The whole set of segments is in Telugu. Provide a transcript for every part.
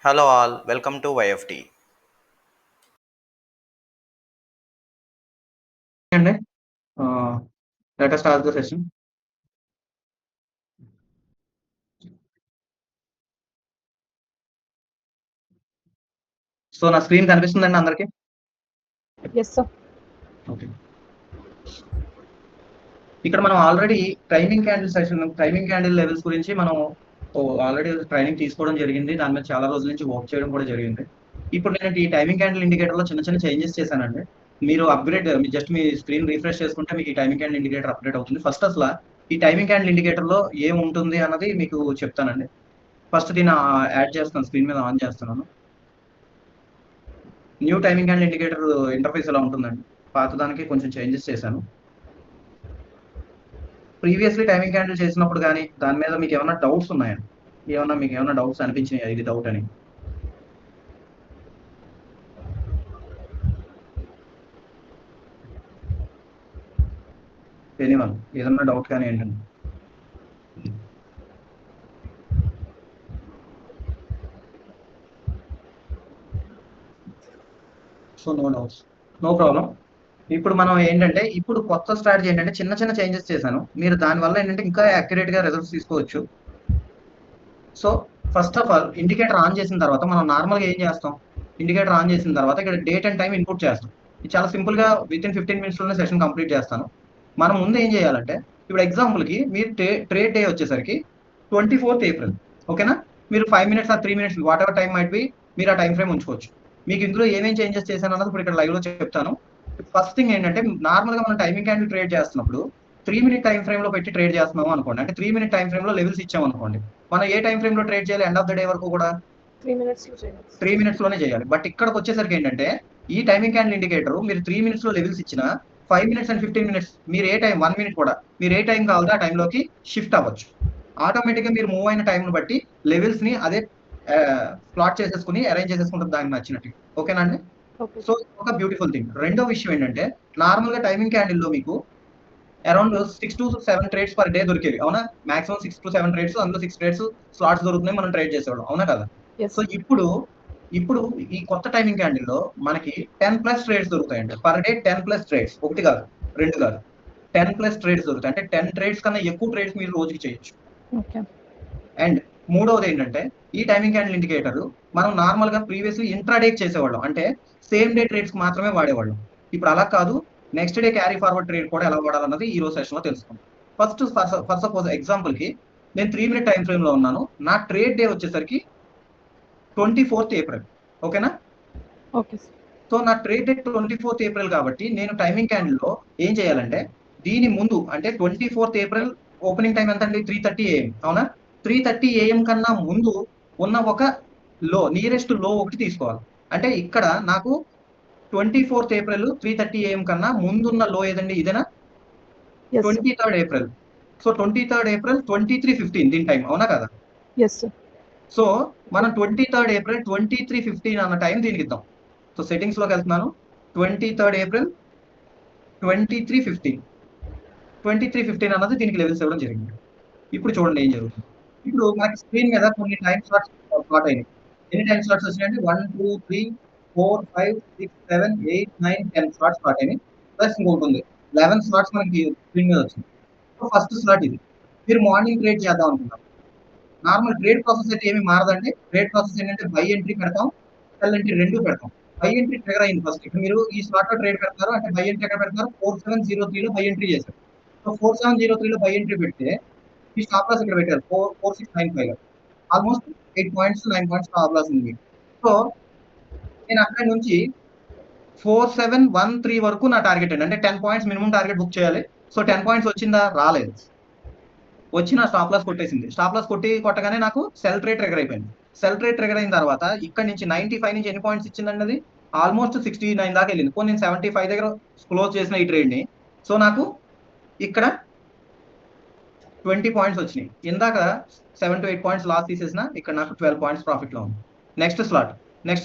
Hello all, welcome to YFT. And let us start the session. So నా స్క్రీన్ కనిపిస్తుందండి అందరికి? Yes sir. ఓకే. ఇక్కడ మనం ఆల్రెడీ టైమింగ్ క్యాండిల్ లెవెల్స్ గురించి మనం ఆల్రెడీ ట్రైనింగ్ తీసుకోవడం జరిగింది. దాని మీద చాలా రోజుల నుంచి వర్క్ చేయడం కూడా జరిగింది. ఇప్పుడు నేను ఈ టైమింగ్ క్యాండిల్ ఇండికేటర్లో చిన్న చేంజెస్ చేశానండి. మీరు జస్ట్ మీ స్క్రీన్ రిఫ్రెష్ చేసుకుంటే మీకు ఈ టైమింగ్ క్యాండిల్ ఇండికేటర్ అప్డేట్ అవుతుంది. ఫస్ట్ అసలు ఈ టైమింగ్ క్యాండిల్ ఇండికేటర్లో ఏముంటుంది అన్నది మీకు చెప్తానండి. ఫస్ట్ దీన్ని యాడ్ చేస్తాను, స్క్రీన్ మీద ఆన్ చేస్తున్నాను. New timing candle indicator interface ఎలా ఉంటుందండి. పాత దానికి కొంచెం చేంజెస్ చేశాను. ప్రీవియస్లీ టైమింగ్ క్యాండిల్ చేసినప్పుడు కానీ దాని మీద మీకు ఏమైనా డౌట్స్ ఉన్నాయా? మీకు ఏమైనా డౌట్స్ అనిపించినాయా ఇది డౌట్ అని? ఎనీవన్ ఏదన్నా డౌట్ కానీ ఏంటండి? So no doubts, no problem. ఇప్పుడు మనం ఏంటంటే ఇప్పుడు కొత్త స్ట్రాటజీ ఏంటంటే చిన్న చేంజెస్ చేశాను. మీరు దానివల్ల ఏంటంటే ఇంకా యాక్యురేట్గా రిజల్ట్స్ తీసుకోవచ్చు. So first of all indicator on చేసిన తర్వాత మనం నార్మల్గా ఏం చేస్తాం? ఇండికేటర్ ఆన్ చేసిన తర్వాత ఇక్కడ డేట్ అండ్ టైం ఇన్పుట్ చేస్తాం. ఇది చాలా సింపుల్గా వితిన్ 15 minutesలోనే సెషన్ కంప్లీట్ చేస్తాను. మనం ముందు ఏం చేయాలంటే ఇప్పుడు ఎగ్జాంపుల్కి మీరు ట్రేడ్ డే వచ్చేసరికి 24th April, ఓకేనా? మీరు 5 minutes or 3 minutes whatever time might be మీరు ఆ టైం ఫ్రేమ్ ఉంచుకోవచ్చు. మీకు ఇందులో ఏమేం చేంజెస్ చేశాను అన్నది ఇప్పుడు ఇక్కడ లైవ్లో చెప్తాను. ఫస్ట్ థింగ్ ఏంటంటే నార్మల్గా మనం టైమింగ్ క్యాండిల్ ట్రేడ్ చేస్తున్నప్పుడు 3 minute టైం ఫ్రేమ్ లో పెట్టి ట్రేడ్ చేస్తున్నాము అనుకోండి. అంటే 3 minute టైం ఫ్రేమ్ లో లెవెల్స్ ఇచ్చాం అనుకోండి. మనం ఏ టైం ఫ్రేమ్ లో ట్రేడ్ చేయాలి? ఎండ్ ఆఫ్ ద డే వరకు కూడా 3 minutes లో చేయాలి. 3 minutes లోనే చేయాలి. బట్ ఇక్కడికి వచ్చేసరికి ఏంటంటే ఈ టైమింగ్ క్యాండిల్ ఇండికేటర్ మీరు 3 minutes లో లెవెల్స్ ఇచ్చిన 5 minutes and 15 minutes మీరు ఏ టైం 1 minute కూడా మీరు ఏ టైం కావాలో ఆ టైంలోకి షిఫ్ట్ అవ్వచ్చు. ఆటోమేటిక్గా మీరు మూవ్ అయిన టైంను బట్టి లెవెల్స్ ని అదే ప్లాట్ చేసేసుకుని అరేంజ్ చేసేసుకుంటారు దానికి నచ్చినట్టు. ఓకేనా అండి? సో ఒక బ్యూటిఫుల్ థింగ్. రెండో విషయం ఏంటంటే నార్మల్ గా టైమింగ్ క్యాండిల్ లో మీకు around 6 to 7 trades per day దొరికేవి, అవునా? మాక్సిమం 6 to 7 ట్రేడ్స్, అందులో 6 ట్రేడ్స్ స్లాట్స్ దొరుకుతున్నాయి, మనం ట్రేడ్ చేసేవాళ్ళం, అవునా కదా? సో ఇప్పుడు ఈ కొత్త టైమింగ్ క్యాండిల్ లో మనకి 10+ ట్రేడ్స్ దొరుకుతాయండి. పర్ డే 10+ ట్రేడ్స్, ఒకటి కాదు రెండు కాదు 10+ ట్రేడ్స్ దొరుకుతాయి. అంటే 10 ట్రేడ్స్ కన్నా ఎక్కువ ట్రేడ్స్ మీరు రోజుకి చేయొచ్చు. అండ్ మూడవది ఏంటంటే ఈ టైమింగ్ క్యాండిల్ ఇండికేటర్ మనం నార్మల్ గా ప్రీవియస్లీ ఇంట్రాడే చేసేవాళ్ళం, అంటే సేమ్ డే ట్రేడ్స్ మాత్రమే వాడేవాళ్ళం. ఇప్పుడు అలా కాదు, next day carry forward trade కూడా ఎలా వాడాలన్నది ఈ రోజు సెషన్ లో తెలుసుకుందాం. ఫస్ట్ సపోజ్ ఎగ్జాంపుల్ కి నేను 3 minute టైం ఫ్రేమ్ లో ఉన్నాను. నా ట్రేడ్ డే వచ్చేసరికి 24th April, ఓకేనా? ఓకే. సో నా ట్రేడ్ డే 24th April కాబట్టి నేను టైమింగ్ క్యాండిల్ లో ఏం చేయాలంటే దీని ముందు అంటే 24th April ఓపెనింగ్ టైం ఎంత అండి? 3:30 AM, అవునా? 3:30 AM కన్నా ముందు ఉన్న ఒక నియరెస్ట్ లో ఒకటి తీసుకోవాలి. అంటే ఇక్కడ నాకు 24th April 3:30 AM కన్నా ముందున్న లో ఏదండి? ఇదేనా? 23rd April. So 23rd April 23:15 దీని టైం, అవునా కదా? సో మనం 23rd April 23:15 అన్న టైం దీనికి ఇద్దాం. సో సెట్టింగ్స్ లోకి వెళ్తున్నాను. 23rd April 23:15 అన్నది దీనికి లెవెల్స్ ఇవ్వడం జరిగింది. ఇప్పుడు చూడండి ఏం జరుగుతుంది. ఇప్పుడు మనకి స్క్రీన్ మీద కొన్ని టైం స్లాట్స్ ప్లాట్ అయినాయి. ఎన్ని టైం స్లాట్స్ వచ్చినాయంటే 1 2 3 4 5 6 7 8 9 10 స్లాట్స్ ప్లాట్ అయినాయి. ప్లస్ ఇంకోటి ఉంది 11 స్లాట్స్ మనకి స్క్రీన్ మీద వచ్చింది. సో ఫస్ట్ స్లాట్ ఇది. మీరు మార్నింగ్ ట్రేడ్ చేద్దాం అనుకుంటారు. నార్మల్ ట్రేడ్ ప్రాసెస్ అయితే ఏమి మారదండి. ట్రేడ్ ప్రాసెస్ ఏంటంటే బై ఎంట్రీ పెడతాం, సెల్ ఎంట్రీ రెండు పెడతాం. బై ఎంట్రీ ట్రిగర్ అయింది ఫస్ట్. ఇప్పుడు మీరు ఈ స్లాట్ లో ట్రేడ్ పెడతారు అంటే బై ఎంట్రీ ఎక్కడ పెడతారు? 4703 లో బై ఎంట్రీ చేశారు. సో 4703 లో బై ఎంట్రీ పెడితే ఈ స్టాప్ లాస్ ఇక్కడ పెట్టారు 4695. Almost 8 points 9 points stop loss ఉంది. సో నేను అక్కడి నుంచి 4713 వరకు నా టార్గెట్ అండి. అంటే 10 పాయింట్స్ మినిమం టార్గెట్ బుక్ చేయాలి. సో 10 పాయింట్స్ వచ్చిందా? రాలేదు. వచ్చిన స్టాప్ లాస్ కొట్టేసింది. స్టాప్ లాస్ కొట్టగానే నాకు సెల్ ట్రేడ్ ట్రిగర్ అయిపోయింది. సెల్ ట్రేడ్ ట్రిగర్ అయిన తర్వాత ఇక్కడ నుంచి 95 నుంచి ఎన్ని పాయింట్స్ ఇచ్చిందండి? అది ఆల్మోస్ట్ 69 దాకా వెళ్ళింది. నేను 75 దగ్గర క్లోజ్ చేసిన ఈ ట్రేడ్ ని. సో నాకు ఇక్కడ 20 పాయింట్స్ వచ్చినాయి. ఇందాక 7 to 8 పాయింట్స్ లాస్ తీసేసిన, ఇక్కడ నాకు 12 పాయింట్స్ ప్రాఫిట్ లో ఉంది. నెక్స్ట్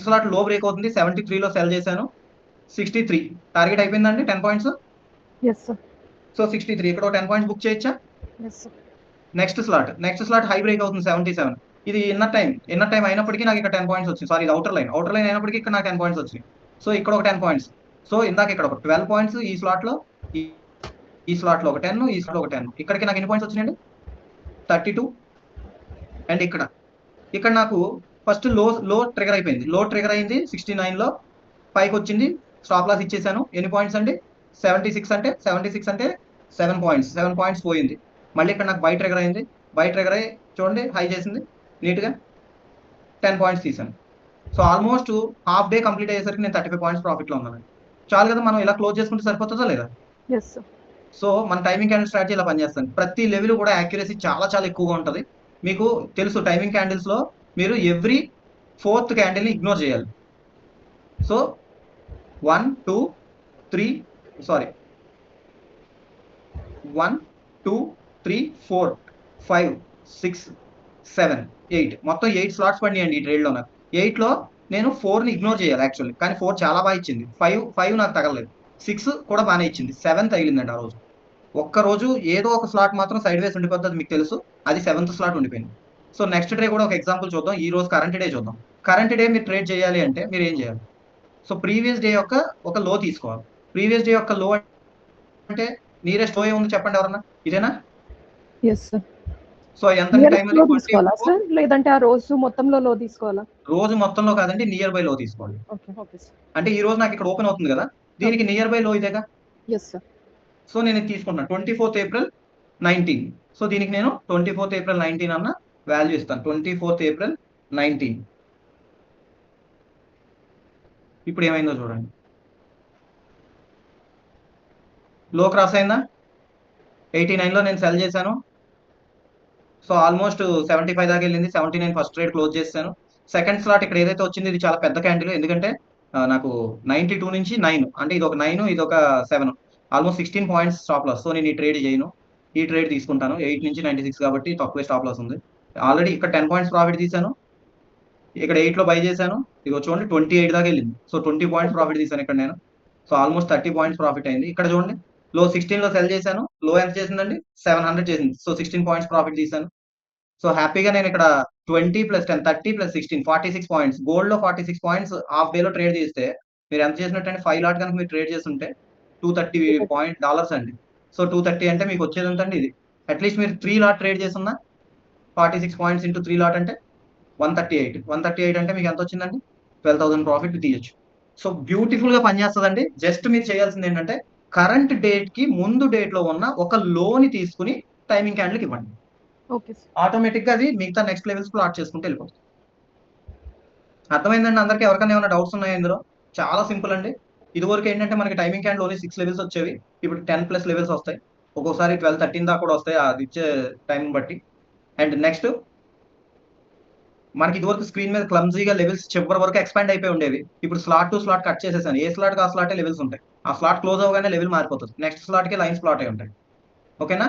స్లాట్ లో బ్రేక్ అవుతుంది. 73 లో సెల్ చేశాను. 63 టార్గెట్ అయిపోయిందండి 10 పాయింట్స్. సో 63 ఇక్కడ 10 పాయింట్స్ బుక్ చేయొచ్చా? నెక్స్ట్ స్లాట్ హై బ్రేక్ అవుతుంది 77. ఇది ఇన్నర్ టైం అయినప్పటికీ నాకు ఇక్కడ 10 పాయింట్స్ వచ్చింది. సారీ, ఇది అవుటర్ లైన్ అయినప్పటికీ ఇక్కడ నాకు 10 పాయింట్స్ వచ్చినాయి. సో ఇక్కడ ఒక 10 పాయింట్స్. సో ఇందాక ఇక్కడ ఒక 12 పాయింట్స్ ఈ స్లాట్లో, ఈ స్లాట్లో ఒక 10, ఈ స్లాట్లో ఒక 10. ఇక్కడికి నాకు ఎన్ని పాయింట్స్ వచ్చినాయండి? 32. అండ్ ఇక్కడ నాకు ఫస్ట్ లో ట్రిగర్ అయిపోయింది. లో ట్రిగర్ అయింది 69లో, పైకి వచ్చింది, స్టాప్ లాస్ ఇచ్చేసాను. ఎన్ని పాయింట్స్ అండి? 76 అంటే 7 పాయింట్స్. 7 పాయింట్స్ పోయింది. మళ్ళీ ఇక్కడ నాకు బై ట్రిగర్ అయింది. బై ట్రిగర్ అయ్యి చూడండి హై చేసింది నీట్గా, 10 పాయింట్స్ తీసాను. So almost half day complete అయ్యేసరికి నేను 35 పాయింట్స్ ప్రాఫిట్లో ఉన్నాను. చాలు కదా, మనం ఇలా క్లోజ్ చేసుకుంటే సరిపోతుందా లేదా? Yes sir. సో మన టైమింగ్ క్యాండిల్ స్ట్రాటజీ ఇలా పనిచేస్తుంది. ప్రతి లెవెల్ కూడా యాక్యురసీ చాలా చాలా ఎక్కువగా ఉంటుంది. మీకు తెలుసు టైమింగ్ క్యాండిల్స్ లో మీరు ఎవ్రీ 4th క్యాండిల్ని ఇగ్నోర్ చేయాలి. సో 1 2 3 4 5 6 7 8 మొత్తం 8 స్లాట్స్ పడినాయండి ఈ ట్రేడ్లో నాకు. 8లో నేను 4ని ఇగ్నోర్ చేయాలి యాక్చువల్లీ, కానీ 4 చాలా బాగా ఇచ్చింది. 5 నాకు తగలలేదు. 6 కూడా బాగానే ఇచ్చింది. 7 తగిలిందండి ఆ రోజు. ఒక్క రోజు ఏదో ఒక స్లాట్ మాత్రం సైడ్ వేస్ ఉండిపోతుంది, మీకు తెలుసు. అది 7th స్లాట్ ఉండిపోయింది. సో నెక్స్ట్ డే కూడా ఒక ఎగ్జాంపుల్ చూద్దాం. ఈ రోజు కరెంట్ డే చూద్దాం. కరెంట్ డే మీరు ట్రేడ్ చేయాలి అంటే మీరు ఏం చేయాలి? సో ప్రీవియస్ డే యొక్క ఒక లో తీసుకోవాలి. ప్రీవియస్ డే యొక్క లో అంటే నియరెస్ట్ లో ఏముంది చెప్పండి ఎవరన్నా? ఇదేనా? Yes sir. సో ఎంత టైం లో తీసుకోవాలా సార్, లేదంటే ఆ రోజు మొత్తంలో లో తీసుకోవాలా? రోజు మొత్తంలో కాదండి, నియర్ బై లో తీసుకోండి. Okay okay sir. అంటే ఈ రోజు నాకు ఇక్కడ ఓపెన్ అవుతుంది కదా, దీనికి నియర్ బై లో ఇదేగా. Yes sir. సో నేను ఇది తీసుకుంటున్నాను 24th April 19. సో దీనికి నేను 24th April 19 అన్న వాల్యూ ఇస్తాను. 24th April 19. ఇప్పుడు ఏమైందో చూడండి. లో క్రాస్ అయిందా? 89లో నేను సెల్ చేశాను. సో ఆల్మోస్ట్ 75 దాకా వెళ్ళింది. 79 ఫస్ట్ ట్రేడ్ క్లోజ్ చేశాను. సెకండ్ స్లాట్ ఇక్కడ ఏదైతే వచ్చింది ఇది చాలా పెద్ద క్యాండిల్, ఎందుకంటే నాకు 92 నుంచి 9 అంటే ఇది ఒక 9 ఇది ఒక 7, almost 16 points stop loss. So నేను ఈ ట్రేడ్ చేయను, ఈ ట్రేడ్ తీసుకుంటాను. 8 నుంచి 96 కాబట్టి తక్కువే స్టాప్ లాస్ ఉంది. ఆల్రెడీ ఇక్కడ 10 పాయింట్స్ ప్రాఫిట్ తీసాను. ఇక్కడ 8లో బై చేశాను. ఇదిగో చూడండి 28 దాకా వెళ్ళింది. సో 20 పాయింట్స్ ప్రాఫిట్ తీసాను ఇక్కడ నేను. సో ఆల్మోస్ట్ 30 పాయింట్స్ ప్రాఫిట్ అయింది. ఇక్కడ చూడండి లో 16లో సెల్ చేశాను. లో ఎంత చేసిందండి? 700 చేసింది. సో 16 పాయింట్స్ ప్రాఫిట్ తీసాను. సో హ్యాపీగా నేను ఇక్కడ 20 + 10 30 + 16 46 పాయింట్స్. గోల్డ్ లో 46 పాయింట్స్ హాఫ్ డే లో ట్రేడ్ చేస్తే మీరు ఎంత చేసినట్టు 5 లాట్ కనుక మీరు ట్రేడ్ చేస్తుంటే $230 అండి. సో 230 అంటే మీకు వచ్చేది ఎంత అండి? ఇది అట్లీస్ట్ మీరు 3 లాట్ ట్రేడ్ చేస్తున్నా 46 పాయింట్స్ ఇంటూ 3 లాట్ అంటే 138 అంటే మీకు ఎంత వచ్చిందండి? 12,000 ప్రాఫిట్ తీయచ్చు. సో బ్యూటిఫుల్ గా పనిచేస్తుందండి. జస్ట్ మీరు చేయాల్సింది ఏంటంటే కరెంట్ డేట్ కి ముందు డేట్ లో ఉన్న ఒక లోని తీసుకుని టైమింగ్ క్యాండిల్కి ఇవ్వండి. Okay sir. ఆటోమేటిక్ గా అది మిగతా నెక్స్ట్ లెవెల్స్ ప్లాట్ చేసుకుంటూ వెళ్ళిపోతుంది. అర్థమైందండి అందరికీ? ఎవరికైనా ఏమైనా డౌట్స్ ఉన్నాయా ఇందులో? చాలా సింపుల్ అండి. ఇదివరకు ఏంటంటే మనకి టైమింగ్ క్యాండిల్ ఓన్లీ 6 లెవెల్స్ వచ్చేవి, ఇప్పుడు 10+ లెవెల్స్ వస్తాయి. ఒక్కోసారి 12 13 దాకా కూడా వస్తాయి, అది ఇచ్చే టైం బట్టి. అండ్ నెక్స్ట్ మనకి ఇదివరకు స్క్రీన్ మీద క్లమ్జీగా లెవెల్స్ చివరి వరకు ఎక్స్పాండ్ అయిపోయి ఉండేవి. ఇప్పుడు స్లాట్ టు స్లాట్ కట్ చేసేసాను. ఏ స్లాట్ ఆ స్లాటే లెవెల్స్ ఉంటాయి. ఆ స్లాట్ క్లోజ్ అవగానే లెవెల్ మారిపోతుంది. నెక్స్ట్ స్లాట్ కి లైన్స్ ప్లాట్ అయి ఉంటాయి. ఓకేనా?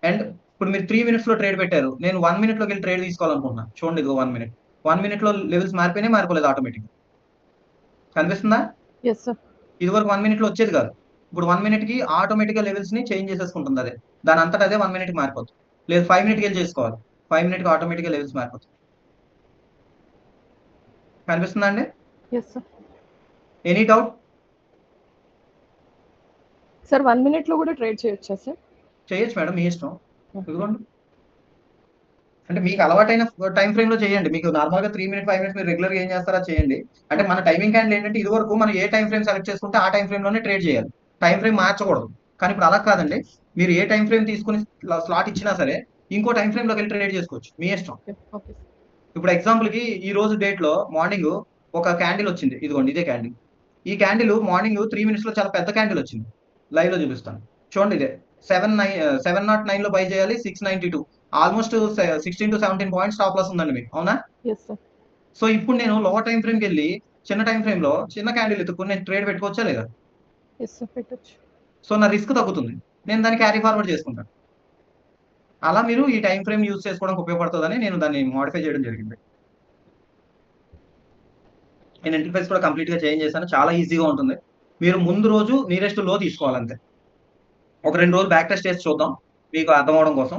అండ్ ఇప్పుడు మీరు 3 minutes లో ట్రేడ్ పెట్టారు, నేను 1 minute లోకి వెళ్ళి ట్రేడ్ తీసుకోవాలనుకుంటున్నా. చూడండి ఇదిగో 1 minute. 1 minute లో లెవెల్స్ మారిపోయినాయి, మారిపోలేదు ఆటోమేటిక్. కనిపిస్తుందా? Yes sir. ఇదివరకు 1 minute లో వచ్చేది కాదు. ఇప్పుడు 1 minute కి ఆటోమేటిక్ గా లెవెల్స్ ని చేంజ్ చేసేసుకుంటుంది. అదే దాని అంతటా అదే 1 minute కి మారిపోతుంది. లేదు 5 minute కి వెళ్ళి చేసుకోవాలి. 5 minute కి ఆటోమేటిక్ గా లెవెల్స్ మారిపోతుంది. కనిపిస్తుందా అండి? Yes sir. Any doubt? Sir 1 minute లో కూడా ట్రేడ్ చేయొచ్చా సార్? చేయొచ్చు మేడం, మీ ఇష్టం. ఇదిగోండి, అంటే మీకు అలవాటైన టైం ఫ్రేమ్ లో చేయండి. మీకు నార్మల్ గా 3 minutes 5 minutes మీరు రెగ్యులర్ గా ఏం చేస్తారో చేయండి. అంటే మన టైమింగ్ క్యాండిల్ ఏంటంటే ఇది వరకు మనం ఏ టైం ఫ్రేమ్ సెలెక్ట్ చేసుకుంటే ఆ టైం ఫ్రేమ్ లోనే ట్రేడ్ చేయాలి, టైం ఫ్రేమ్ మార్చకూడదు. కానీ ఇప్పుడు అలా కాదండి, మీరు ఏ టైం ఫ్రేమ్ తీసుకుని స్లాట్ ఇచ్చినా సరే ఇంకో టైం ఫ్రేమ్ లోకి వెళ్ళి ట్రేడ్ చేసుకోవచ్చు, మీ ఇష్టం. ఓకే. ఇప్పుడు ఎగ్జాంపుల్ కి ఈ రోజు డేట్ లో మార్నింగ్ ఒక క్యాండిల్ వచ్చింది, ఇదిగోండి ఇదే క్యాండిల్. ఈ క్యాండిల్ మార్నింగ్ 3 minutes లో చాలా పెద్ద క్యాండిల్ వచ్చింది. లైవ్ లో చూపిస్తాను చూడండి. ఇదే 709 లో బై చేయాలి, 692, almost 16 to 17 points stop loss ఉందండి మీకు, అవునా? Yes sir. సో ఇప్పుడు నేను లోవర్ టైం ఫ్రేమ్కి వెళ్ళి చిన్న టైం ఫ్రేమ్ లో చిన్న క్యాండిల్ ఎత్తుకుని నేను ట్రేడ్ పెట్టుకోవచ్చా లేదా? ఎస్ సార్, పెట్టొచ్చు. సో నా రిస్క్ తగ్గుతుంది, నేను దాన్ని క్యారీ ఫార్వర్డ్ చేసుకుంటాను. అలా మీరు ఈ టైం ఫ్రేమ్ యూజ్ చేసుకోవడానికి ఉపయోగపడుతుందని నేను దాన్ని మోడిఫై చేయడం జరిగింది. నేను ఇంటర్ఫేస్ కూడా కంప్లీట్ గా చేంజ్ చేశాను, చాలా ఈజీగా ఉంటుంది. మీరు ముందు రోజు నియరెస్ట్ లో తీసుకోవాలంతే. ఒక 2 రోజులు బ్యాక్ టెస్ట్ చేసి చూద్దాం మీకు అర్థం అవడం కోసం.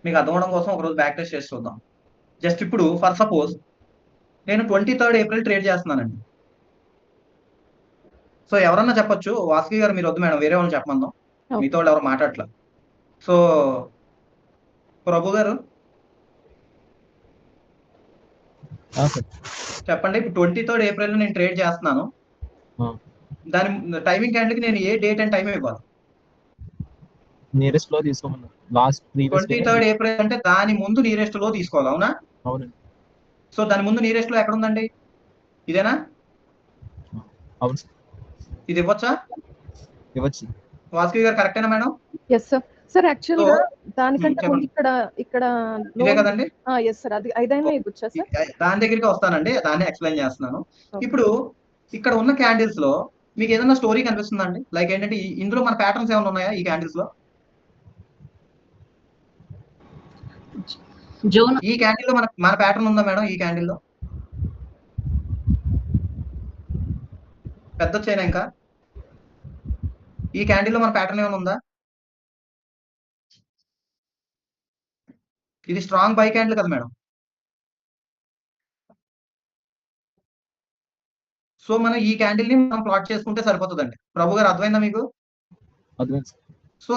మీకు అర్థం అవడం కోసం ఒకరోజు బ్యాక్ టెస్ట్ చేసి చూద్దాం. జస్ట్ ఇప్పుడు ఫర్ సపోజ్ నేను 23rd ఏప్రిల్ ట్రేడ్ చేస్తున్నానండి. సో ఎవరన్నా చెప్పొచ్చు, వాసుకి గారు మీరు వద్దు మేడం, వేరే వాళ్ళని చెప్పమందాం, ఓకే. మీతో వాళ్ళు ఎవరు మాట్లాడట్లా. సో ప్రభు గారు చెప్పండి, ఇప్పుడు 23rd ఏప్రిల్ నేను ట్రేడ్ చేస్తున్నాను. దాని టైమింగ్ క్యాండిల్కి నేను ఏ డేట్ అండ్ టైం ఇవ్వాలి? నియరెస్ట్ లో తీసుకోమన్నా. లాస్ట్ ప్రీవియస్ 23rd ఏప్రిల్ అంటే దాని ముందు నియరెస్ట్ లో తీసుకోవాలి, అవునా? అవునండి. సో దాని ముందు నియరెస్ట్ లో ఎక్కడ ఉందండి? ఇదేనా? అవును సార్, ఇది ఇవ్వచ్చా? ఇవ్వచ్చు. వాసుకి గారు కరెక్టేనా madam? Yes sir. Sir actual గా దానికంటే చెప్పండి. ముందు ఇక్కడ ఇదే కదండి? ఎస్ సార్, అది ఐదైనా ఇవ్వచ్చా సార్? దాని దగ్గరికి వస్తానండి, దాన్ని ఎక్స్ప్లెయిన్ చేస్తున్నాను. Okay. ఇప్పుడు ఇక్కడ ఉన్న క్యాండిల్స్ లో మీకు ఏదైనా స్టోరీ కనిపిస్తుందండి? లైక్ ఏంటంటే ఇందులో మన ప్యాటర్న్స్ ఏమైనా ఉన్నాయా ఈ క్యాండిల్స్ లో? జోన్ ఈ క్యాండిల్ లో మన ప్యాటర్న్ ఉందా మేడం? ఈ క్యాండిల్ లో పెద్ద చైన్ ఇంకా ఈ క్యాండిల్ లో మన ప్యాటర్న్ ఏమైనా ఉందా? ఇది స్ట్రాంగ్ బై క్యాండిల్ కదా మేడం. సో మనం ఈ క్యాండిల్ ని మనం ప్లాట్ చేసుకుంటే సరిపోతుందండి. ప్రభు గారు అర్థమైందా మీకు? అర్థమైంది సార్. సో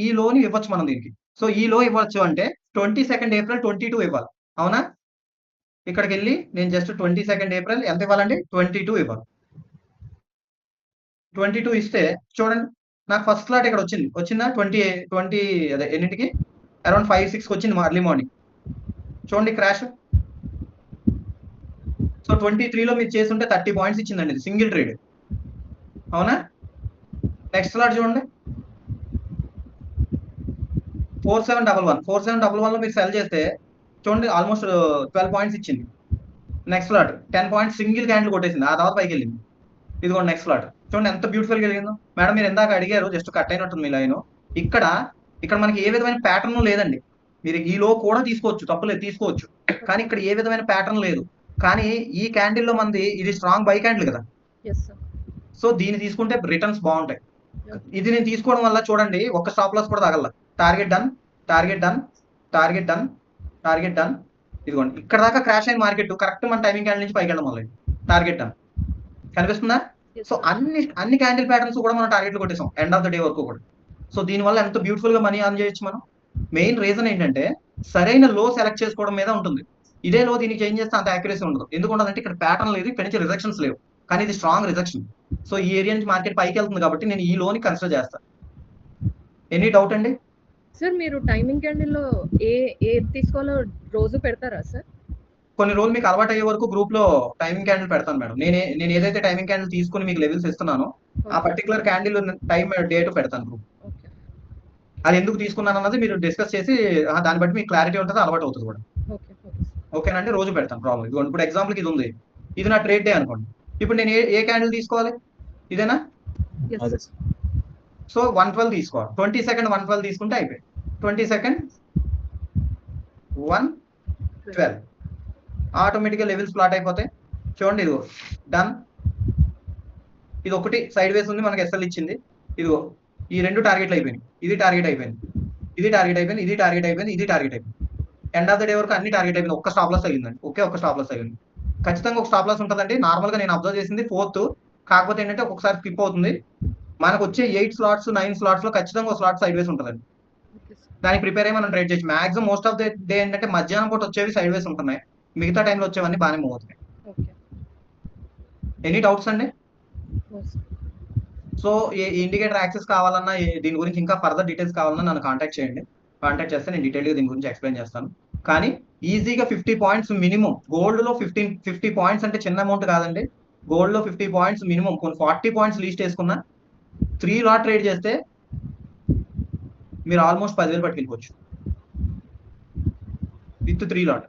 ఈ లోని ఇవ్వచ్చు మనం దీనికి. సో ఈ లో ఇవ్వచ్చు అంటే 22nd ఏప్రిల్ 22 ఇవ్వాలి, అవునా? ఇక్కడికి వెళ్ళి నేను జస్ట్ 22nd ఏప్రిల్ ఎంత ఇవ్వాలండి? 22 ఇవ్వాలి. 22 ఇస్తే చూడండి, నాకు ఫస్ట్ స్లాట్ ఇక్కడ వచ్చిందా? 20 అదే ఎన్నింటికి? అరౌండ్ 5-6 వచ్చింది అర్లీ మార్నింగ్. చూడండి క్రాష్. సో 23లో మీరు చేస్తుంటే 30 పాయింట్స్ ఇచ్చిందండి, ఇది సింగిల్ ట్రేడ్, అవునా? నెక్స్ట్ స్లాట్ చూడండి, 4711 లో మీరు సెల్ చేస్తే చూడండి ఆల్మోస్ట్ 12 పాయింట్స్ ఇచ్చింది. Next slot 10 points single candle కొట్టేసింది, ఆ తర్వాత పైకి వెళ్ళింది. ఇదిగోండి నెక్స్ట్ స్లాట్ చూడండి ఎంత బ్యూటిఫుల్ గా వెళ్ళిందో. మేడం మీరు ఎందాక అడిగారు, జస్ట్ కట్ అయినట్టుంది మీ లైన్. ఇక్కడ మనకి ఏ విధమైన ప్యాటర్న్ లేదండి. మీరు ఈ లో కూడా తీసుకోవచ్చు, తప్పులేదు, తీసుకోవచ్చు. కానీ ఇక్కడ ఏ విధమైన ప్యాటర్న్ లేదు. కానీ ఈ క్యాండిల్ లో మనది ఇది స్ట్రాంగ్ బై క్యాండిల్ కదా. Yes sir. సో దీన్ని తీసుకుంటే రిటర్న్స్ బాగుంటాయి. ఇది నేను తీసుకోవడం వల్ల చూడండి ఒక్క స్టాప్ లాస్ కూడా తగల. Target done, target done, target done, target done. ఇదిగోండి ఇక్కడ దాకా క్రాష్ అయిన మార్కెట్ కరెక్ట్ మన టైమింగ్ క్యాండిల్ నుంచి పైకి వెళ్ళడం వల్ల టార్గెట్ డన్ కనిపిస్తుందా? సో అన్ని క్యాండిల్ ప్యాటర్న్స్ కూడా మనం టార్గెట్లు కొట్టేసాం ఎండ్ ఆఫ్ ద డే వరకు కూడా. సో దీనివల్ల ఎంత బ్యూటిఫుల్ గా మనీ అర్న్ చేయొచ్చు మనం. మెయిన్ రీజన్ ఏంటంటే సరైన లో సెలెక్ట్ చేసుకోవడం మీద ఉంటుంది. ఇదే లో దీనికి చేంజ్ చేస్తే అంత యాక్యురసీ ఉండదు. ఎందుకు ఉండదంటే ఇక్కడ ప్యాటర్న్ లేదు, ఇక్కడ నుంచి రిజెక్షన్స్ లేవు, కానీ ఇది స్ట్రాంగ్ రిజెక్షన్. సో ఈ ఏరియా నుంచి మార్కెట్ పైకి వెళ్తుంది కాబట్టి నేను ఈ లోని కన్సిడర్ చేస్తాను. ఎనీ డౌట్ అండి? సార్ మీరు టైమింగ్ క్యాండిల్ లో ఏ తీసుకోవాలో రోజు పెడతారా సార్? కొన్ని రోజులు మీకు అలవాటు అయ్యే వరకు గ్రూప్ లో టైమింగ్ క్యాండిల్ పెడతాను మేడం. నేను ఏదైతే టైమింగ్ క్యాండిల్ తీసుకుని మీకు లెవెల్స్ ఇస్తున్నానో ఆ పర్టికులర్ క్యాండిల్ టైం డేట్ పెడతాను గ్రూప్. ఓకే. అది ఎందుకు తీసుకున్నాను అన్నది మీరు డిస్కస్ చేసి దాన్ని బట్టి మీకు క్లారిటీ ఉంటుంది, అలవాటు అవుతుంది కూడా. ఓకే. ఓకేనండి, రోజు పెడతాను, ప్రాబ్లం. ఇదిగోండి ఇప్పుడు ఎగ్జాంపుల్కి ఇది ఉంది, ఇది నా ట్రేడ్ డే అనుకోండి. ఇప్పుడు నేను ఏ క్యాండిల్ తీసుకోవాలి? ఇదేనా? అదే సార్. సో 112 తీసుకోవాలి. 22nd 112 తీసుకుంటే అయిపోయి 22nd 112 ఆటోమేటిక్గా లెవెల్స్ ప్లాట్ అయిపోతాయి. చూడండి ఇదిగో డన్. ఇది ఒకటి సైడ్ వేస్ ఉంది, మనకి ఎస్ఎల్ ఇచ్చింది. ఇదిగో ఈ రెండు టార్గెట్లు అయిపోయినాయి, ఇది టార్గెట్ అయిపోయింది, ఇది టార్గెట్ అయిపోయింది, ఇది టార్గెట్ అయిపోయింది, ఇది టార్గెట్ అయిపోయింది. ఎండ్ ఆఫ్ ద డే వరకు అన్ని టార్గెట్ అయిపోయింది. ఒక్క స్టాప్ లాస్ అయ్యిందండి, ఒక్క స్టాప్ లాస్ అయ్యింది. ఖచ్చితంగా ఒక స్టాప్ లాస్ ఉంటుందండి. నార్మల్గా నేను అబ్జర్వ్ చేసింది 4th, కాకపోతే ఏంటంటే ఒక్కొక్కసారి స్కిప్ అవుతుంది. మనకు వచ్చే 8 స్లాట్స్ 9 స్లాట్స్ లో ఖచ్చితంగా ఒక స్లాట్ సైడ్ వేస్ ఉంటుందండి. దానికి ప్రిపేర్ అయ్యి మనం ట్రేడ్ చేయొచ్చు. Maximum most of the day ఏంటంటే మధ్యాహ్నం పూట వచ్చేవి సైడ్ వేస్ ఉంటున్నాయి, మిగతా టైంలో వచ్చేవన్నీ బాగానే మూవ్ అవుతున్నాయి. ఎనీ డౌట్స్ అండి? సో ఏ ఇండికేటర్ యాక్సెస్ కావాలన్నా దీని గురించి ఇంకా ఫర్దర్ డీటెయిల్స్ కావాలన్నా నన్ను కాంటాక్ట్ చేయండి. కాంటాక్ట్ చేస్తే నేను డీటెయిల్గా దీని గురించి ఎక్స్ప్లెయిన్ చేస్తాను. కానీ ఈజీగా 50 పాయింట్స్ మినిమం. గోల్డ్ లో 50 పాయింట్స్ అంటే చిన్న అమౌంట్ కాదండి. గోల్డ్ లో 50 పాయింట్స్ మినిమం, కొన్ని 40 పాయింట్స్ లీస్ట్ వేసుకున్నా 3 లాట్ ట్రేడ్ చేస్తే మీరు ఆల్మోస్ట్ 10,000 పట్టుకెళ్ళిపోవచ్చు విత్ 3 లాట్.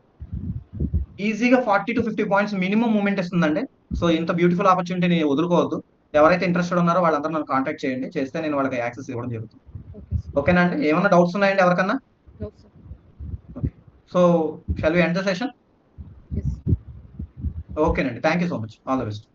ఈజీగా 40 to 50 పాయింట్స్ మినిమం మూమెంట్ ఇస్తుందండి. సో ఇంత బ్యూటిఫుల్ ఆపర్చునిటీని వదులుకోవద్దు. ఎవరైతే ఇంట్రెస్టెడ్ ఉన్నారో వాళ్ళందరూ నన్ను కాంటాక్ట్ చేయండి, చేస్తే నేను వాళ్ళకి యాక్సెస్ ఇవ్వడం జరుగుతుంది. ఓకేనా అండి? ఏమైనా డౌట్స్ ఉన్నాయండి ఎవరికన్నా? So shall we end the session? ఓకేనండి, thank you so much, all the best.